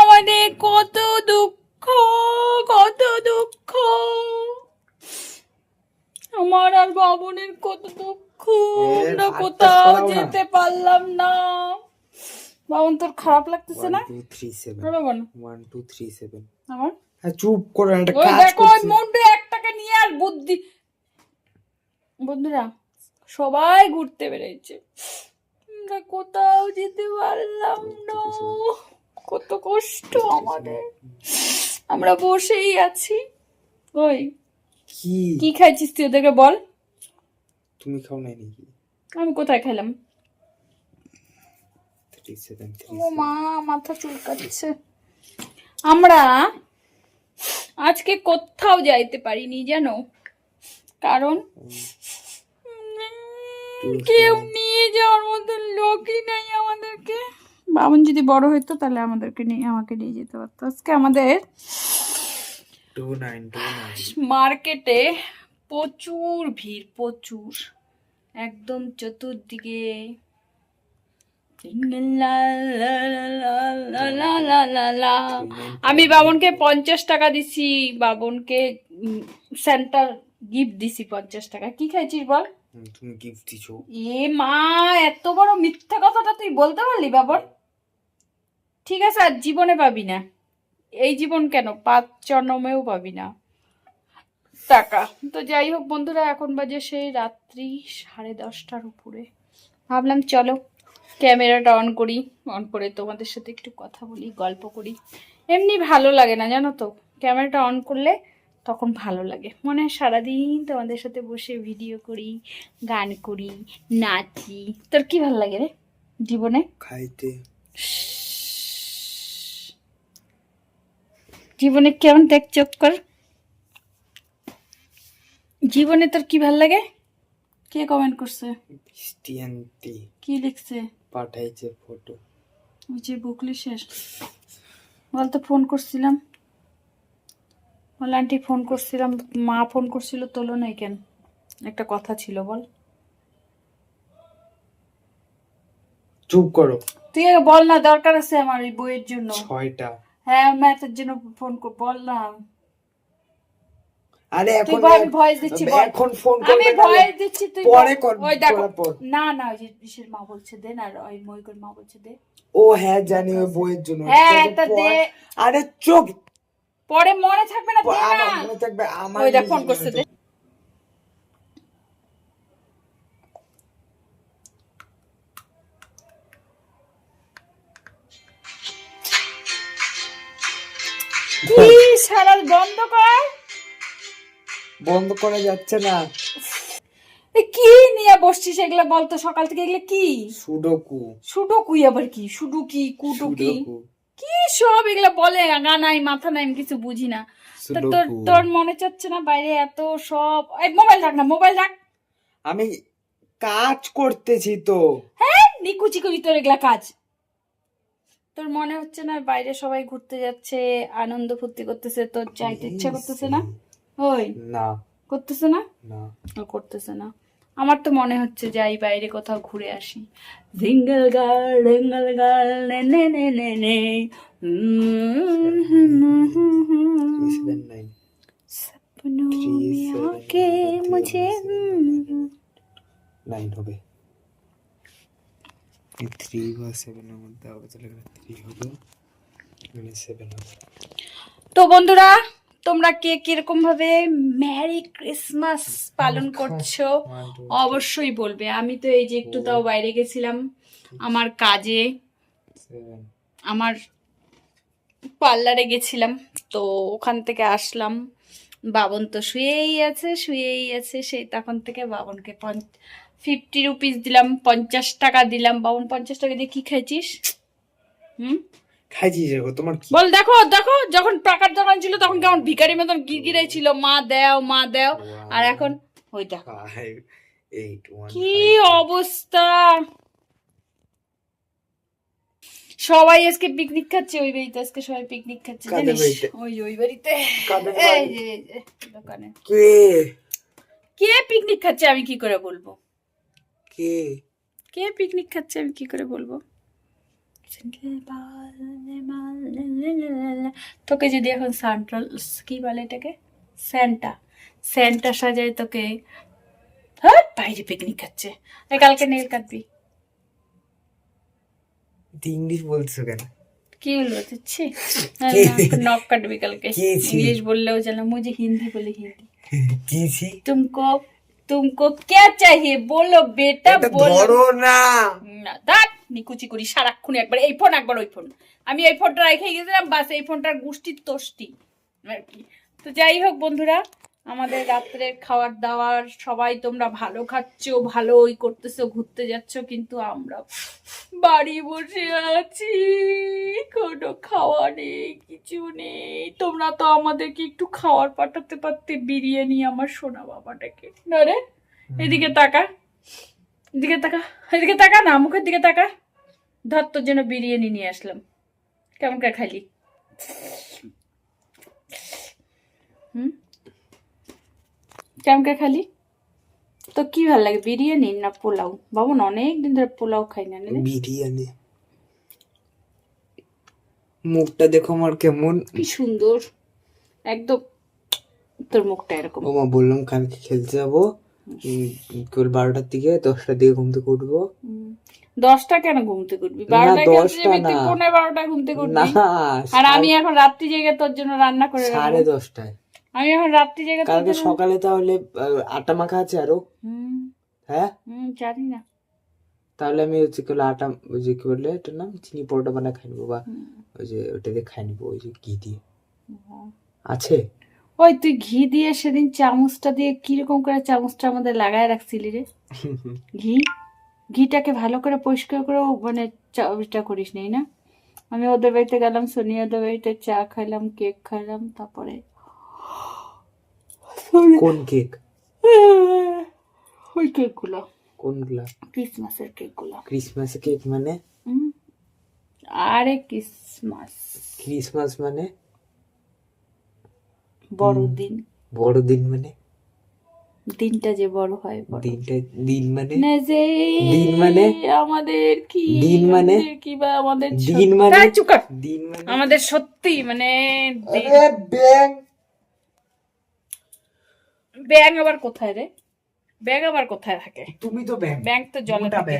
আমাদের কত দুঃখ, কত দুঃখ, আমার আর বাবনের কত দুঃখ। আমরা কোথাও যেতে পারলাম না। বাবন, তোর খারাপ লাগতেছে না? 1 2 3 7 বাবন 1 2 3 7 আমার চুপ করে একটা ওই কাজ দেখো করছি। মুন্ডু একটাকে নিয়ে আর বুদ্ধি। বন্ধুরা সবাই ঘুরতে বেরিয়েছে, আমরা কোথাও যেতে পারলাম না। কত কষ্ট আমাদের, আমরা বসেই আছি। ওই কি কি খাইছিস তুই ওদেরকে বল? তুমি খাও নাই নাকি? আমি কোথায় খেলাম? 3 7 ও মা, মাথা চুলকাচ্ছে। আমরা আজকে কোথাও যাইতে পারিনি জানো, কারণ কেউ নিয়ে যাওয়ার মতো লোকই নাই আমাদেরকে। বাবন যদি বড় হইতো তাহলে আমাকে নিয়ে যেতে পারতো। আজকে আমাদের 2 9 2 9 মার্কেটে প্রচুর ভিড়, প্রচুর, একদম চতুর্দিকে। আমি বাবনকে 50 টাকা দিছি, বাবনকে সেন্টার গিফট দিছি 50 টাকা। কি খাইছিস বল? তুমি গিফট দিছো? এ মা, এত বড় মিথ্যা কথাটা তুই বলতে পারলি বাবন? ঠিক আছে, আর জীবনে পাবি না, এই জীবন কেন 5 জন্মেও পাবি না টাকা। তো যাই হোক বন্ধুরা, এখন বাজে সেই রাত্রি 10:30টার উপরে। ভাবলাম চলো ক্যামেরাটা অন করি, অন করে তোমাদের সাথে একটু কথা বলি, গল্প করি। এমনি ভালো লাগে না জানো তো, ক্যামেরাটা অন করলে তখন ভালো লাগে, মনে হয় সারাদিন তোমাদের সাথে বসে ভিডিও করি, গান করি, নাচি। তোর কি ভালো লাগে রে জীবনে? খাইতে। জীবনে কেমন দেখ, চোখ কর। জীবনে তোর কি ভাল লাগে? কে কমেন্ট করছে? বৃষ্টি আনতে কি লিখছে? পাঠাইছে ফটো। ওই যে বুকলি শেষ। বলতো ফোন করছিলাম, বল আন্টি ফোন করছিলাম, মা ফোন করছিল, তোলো নাই কেন? একটা কথা ছিল বল। চুপ করো। তুই আগে বল না, দরকার আছে আমার এই বইয়ের জন্য। 6টা। হ্যাঁ, ম্যাথের জন্য ফোন বল না। আরে তুই এখন আমি ভয়েস দিচ্ছি বল। এখন ফোন আমি করবে না, ভয়েস দিচ্ছি, তুই পরে কর। ওই দেখো পর না না, ওই যে বিশের মা বলছে দে না, ওই মইকর মা বলছে দে। ও হ্যাঁ জানি, ওই বইয়ের জন্য। হ্যাঁ তা দে। আরে চুপ, পরে মনে থাকবে না, দে না। আমার মনে থাকবে। আমার ওই দেখ ফোন করছে, দে। কি সারা বন্ধ কর। বন্ধ করা যাচ্ছে না। কি নিয়ে বসছিস এগুলা বলতো সকাল থেকে? এগুলা কি? সুডোকু। সুডোকুই আবার কি? সুডু কি, কুটু কি, সুডোকু। কি সব এগুলা বলে? গা নাই মাথা নাই, আমি কিছু বুঝি না। তা তোর তোর মনে চাচ্ছে না বাইরে এত সব? এই মোবাইল রাখ না, মোবাইল রাখ। আমি কাজ করতেছি তো। হ্যাঁ নিকুচি করি তোর এগুলা কাজ। তোর মনে হচ্ছে না বাইরে সবাই ঘুরতে যাচ্ছে, আনন্দ ফুর্তি করতেছে, তোর চাইতে ইচ্ছা করতেছে না? ওই না করতেছে না? না ও করতেছে না। আমার তো মনে হচ্ছে যাই বাইরে কোথাও ঘুরে আসি। জিঙ্গল গার্ল নে নে নে নে নে। सपनों में आके मुझे 9 হবে। 3 বা 7 এর মধ্যে হবে, তাহলে 3 হবে মানে 7 হবে। তো বন্ধুরা, তোমরা কে কিরকম ভাবে মেরি ক্রিসমাস পালন করছো অবশ্যই বলবে। আমি তো এই যে একটু তাও বাইরে গেছিলাম আমার কাজে, আমার পার্লারে গেছিলাম, তো ওখান থেকে আসলাম। বাবন তো শুয়েই আছে সেই তখন থেকে। বাবনকে 50 রুপিস দিলাম, 50 টাকা দিলাম। বাবন 50 টাকা দিয়ে কি খাইছিস? খাইছিস তোমার কি বল? দেখো দেখো, যখন টাকার দোকান ছিল তখন কেমন ভিখারি মতন গিরগিরাই ছিল, মা দেও মা দেও। আর এখন ওই দেখো 5 8 1 কি অবস্থা। সবাই আজকে পিকনিক খাচ্ছে ওই বাড়িতে, আজকে সবাই পিকনিক খাচ্ছে জানিস? ওই বাড়িতে, এই যে দোকানে। কে পিকনিক খাচ্ছে আমি কি করে বলবো? কে কে পিকনিক খাচ্ছে আমি কি করে বলবো? তোকে যদি এখন সান্ট্রাল কি বলে এটাকে, স্যান্টা, স্যান্টা সাজায় তোকে, হ্যাঁ বাইরে পিকনিক খাচ্ছে, কালকে নেল কাটবি। ইংলিশ বলছো কেন? কি বলবো তুচ্ছি, নখ কাটবি কালকে। इंग्लिश बोलले हो चलो, मुझे हिंदी बोले, हिंदी। কি ছি? तुमको तुमको क्या चाहिए बोलो बेटा, बोलो ধরো না। না। দাঁত নিকুচি করি সারাক্ষণ, একবার এই ফোন একবার ওই ফোন। আমি এই ফোনটা রেখে গেছিলাম, বাস এই ফোনটার গুষ্টির তোষ্টি আর কি। তো যাই হোক বন্ধুরা, আমাদের রাত্রের খাবার দাবার সবাই তোমরা ভালো খাচ্ছো, ভালো ওই করতেছো, ঘুরতে যাচ্ছ, কিন্তু আমরা বাড়ি বসে আছি, কোনো খাওয়া নেই, কিছু নেই। তোমরা তো আমাদেরকে একটু খাওয়ার পাঠাতে পারতে, বিরিয়ানি আমার সোনা বাবাটাকে। না রে, এদিকে তাকা, এদিকে তাকা, এদিকে তাকা না, মুখের দিকে তাকা। ধর তোর জন্য বিরিয়ানি নিয়ে আসলাম, কেমন করে খালি? কেমন করে খালি? তো কি ভালো লাগে, বিরিয়ানি না পোলাও? বাবু না অনেক দিন ধরে পোলাও খাই না। বিরিয়ানি। মুখটা দেখো আমার কেমন, কি সুন্দর একদম তোর মুখটা এরকম। ও মা বললাম কালকে খেলতে যাবো, কেবল 12টার দিকে, 10টার দিকে ঘুম থেকে উঠবো। 10টা কেন ঘুম থেকে উঠবি? 12টায় খেলতে যাবি তুই, 12:15 ঘুম থেকে উঠবি। আর আমি এখন রাত্রি জেগে তোর জন্য রান্না করে রাখবো। 10:30টায়। আমি এখন রাত্রি জেগে কালকে সকালে তাহলে আটা মাখা আছে আরো। হ্যাঁ জানি না। তাহলে আমি হচ্ছে কেবল আটা, ওই যে কি বললে এটার নাম, চিনি পরোটা বানায় খাই নিবো, বা ওই যে ওটা দিয়ে খাই নিবো, ওই যে ঘি দিয়ে আছে। ওই তুই ঘি দিয়ে সেদিন চামচটা দিয়ে কিরকম করে চামচটা আমাদের লাগায় রাখছিলি রে? ঘিটাকে ভালো করে পরিষ্কার করে মানে ওইটা করিস নি না? আমি ওদের বাড়িতে গেলাম, সোনিয়াদের বাড়িতে চা খাইলাম, কেক খাইলাম, তারপরে কোন কেক? ওই কেক গুলো। কোনগুলা? ক্রিসমাসের কেক গুলো। ক্রিসমাসের কেক মানে? আরে ক্রিসমাস, ক্রিসমাস মানে বড়দিন। বড়দিন মানে দিনটা যে বড় হয়, দিনটা, দিন মানে না যে দিন মানে আমাদের কি, দিন মানে কি বা আমাদের দিন মানে চুকার দিন মানে আমাদের সত্যি মানে ব্যাং। ব্যাং আবার কোথায় রে? ব্যাং আবার কোথায় থাকে? তুমি তো ব্যাং। ব্যাং তো জলে থাকে।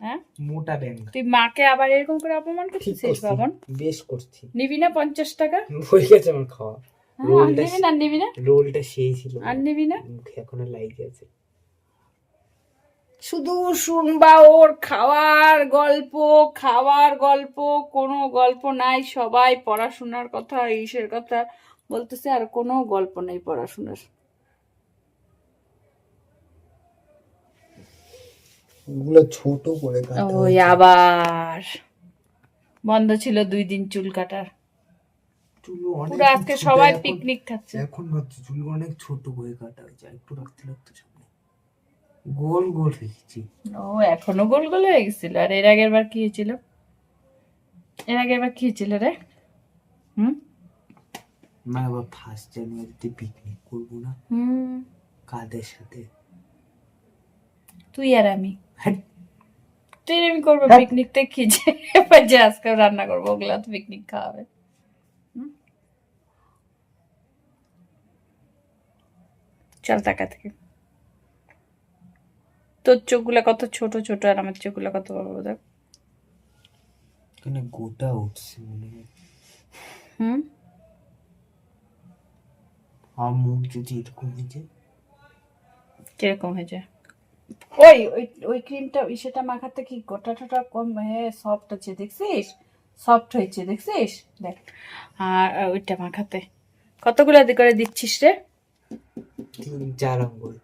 হ্যাঁ মোটা ব্যাং। তুই মাকে আবার এরকম করে অপমান করছিস বাবন? বেশ করছি। নিবি না 50 টাকা? হয়ে গেছে আমার খাওয়া। নিবি না? রোলটা সেই ছিল। আর নিবি না? মুখে এখনো লাগে আছে। শুধু শুনবা ওর খাওয়ার গল্প, কোনো গল্প নাই। সবাই পড়াশোনার কথা, ইসের কথা বলতেছে, আর কোনো গল্প নেই পড়াশোনার। ওগুলো ছোট করে কাটা। ওই আবার বন্ধ ছিল 2 দিন চুল কাটার। চুল অনেক পুরো আজকে সবাই পিকনিক খাচ্ছে। এখন ভাবছি চুল অনেক ছোট করে কাটা হয়েছে, একটু রাখতে সামনে গোল গোল রেখেছি। ও এখনো গোল গোল হয়ে গেছিল। আর এর আগের বার কি হয়েছিল? রে? মানে আবার 1 জানুয়ারিতে পিকনিক করবো না? কাদের সাথে? তুই আর আমি। হ্যাঁ তুই আমি করবো পিকনিক, তে কি যে আজকে রান্না করবো, ওগুলা তো পিকনিক খাওয়াবে। চল টাকা থেকে। তোর চোখগুলা কত ছোট ছোট, আর আমার চোখগুলা কত বড় বড় দেখ। গোটা উঠছে মনে হয়। আর মুখ যদি এরকম হয়েছে। কিরকম হয়েছে? ওই ওই ওই ক্রিমটা, সেটা মাখাতে কি গোটা টোটা কম, সফট আছে দেখছিস? সফট হয়েছে দেখছিস? দেখ। আর ওইটা মাখাতে কতগুলো করে দিচ্ছিস রে? 3-4 আঙ্গুল।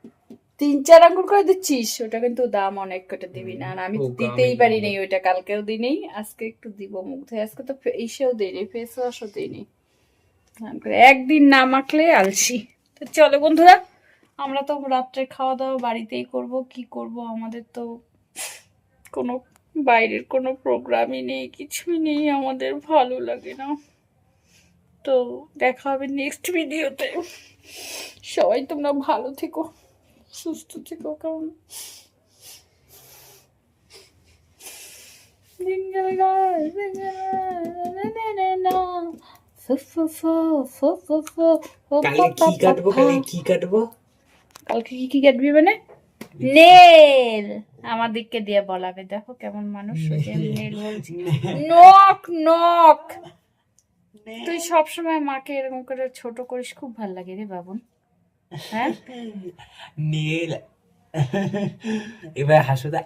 3-4 আঙ্গুল করে দিচ্ছিস? ওটা কিন্তু দাম অনেক, কটা দিবি না। আর আমি তো দিতেই পারি নাই ওইটা, কালকেও দিই নেই, আজকে একটু দিব মুখ ধুয়ে। আজকে তো এসেও দিই নি, ফেস ওয়াশও দিই নি। একদিন না মাখলে আলসি। তো চলো বন্ধুরা, আমরা তো রাত্রে খাওয়া দাওয়া বাড়িতেই করব। কি করব, আমাদের তো কোনো বাইরের কোনো প্রোগ্রামই নেই, কিছুই নেই, আমাদের ভালো লাগে না। তো দেখা হবে নেক্সট ভিডিওতে। সবাই তোমরা ভালো থেকো, সুস্থ থেকো, কেমন জিঙ্গল গায় কি কাটবো কালকে কি কাটবি মানে নেল আমার দিককে দিয়ে বলাবে দেখো কেমন মানুষ নেল বলছি নখ নখ তুই সবসময় মাকে এরকম করে ছোট করিস খুব ভাল লাগে রে বাবন হ্যাঁ নীল এবার হাসো দা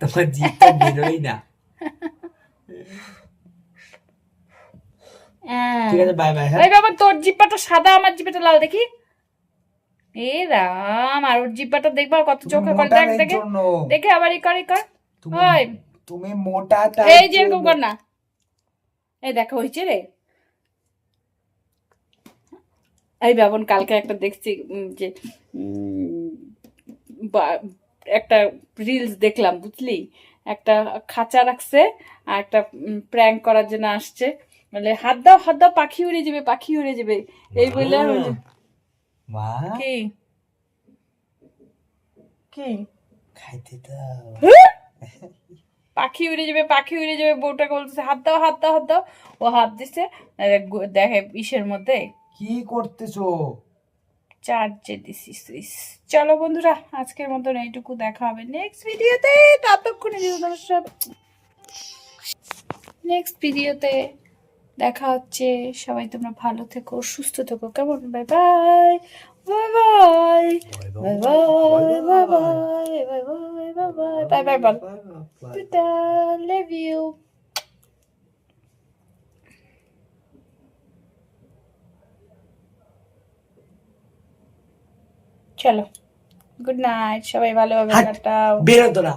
তোমার জিভটা বেরোই না ঠিক আছে বাই বাই ওই বাবা তোর জিব্বাটা সাদা আমার জিব্বাটা লাল দেখি এ রাম আর ওর জিব্বাটা দেখবা কত চোখে করে দেখ দেখে দেখে আবার ই কর ওই তুমি মোটা এই যে এরকম কর না এই দেখো হয়েছে রে এই বাবন কালকে একটা দেখছি যে একটা রিলস দেখলাম বুঝলি একটা খাঁচা রাখছে আর একটা প্র্যাঙ্ক করার জন্য আসছে বলে হাত দাও পাখি উড়ে যাবে এই বললে মা কি খাইতে দাও পাখি উড়ে যাবে বউটাকে বলতেছে হাত দাও ও হাত দিছে দেখে ইসের মধ্যে কি করতেছো চার্জে দিছি সুইচ চলো বন্ধুরা আজকের মতন এইটুকু দেখা হবে নেক্সট ভিডিওতে ততক্ষণে নেক্সট ভিডিওতে দেখা হচ্ছে সবাই তোমরা ভালো থেকো সুস্থ থেকো কেমন bye bye bye bye bye bye bye bye bye বল টাটা লাভ ইউ চলো গুড নাইট সবাই ভালোভাবে কাটাও বেরো তোরা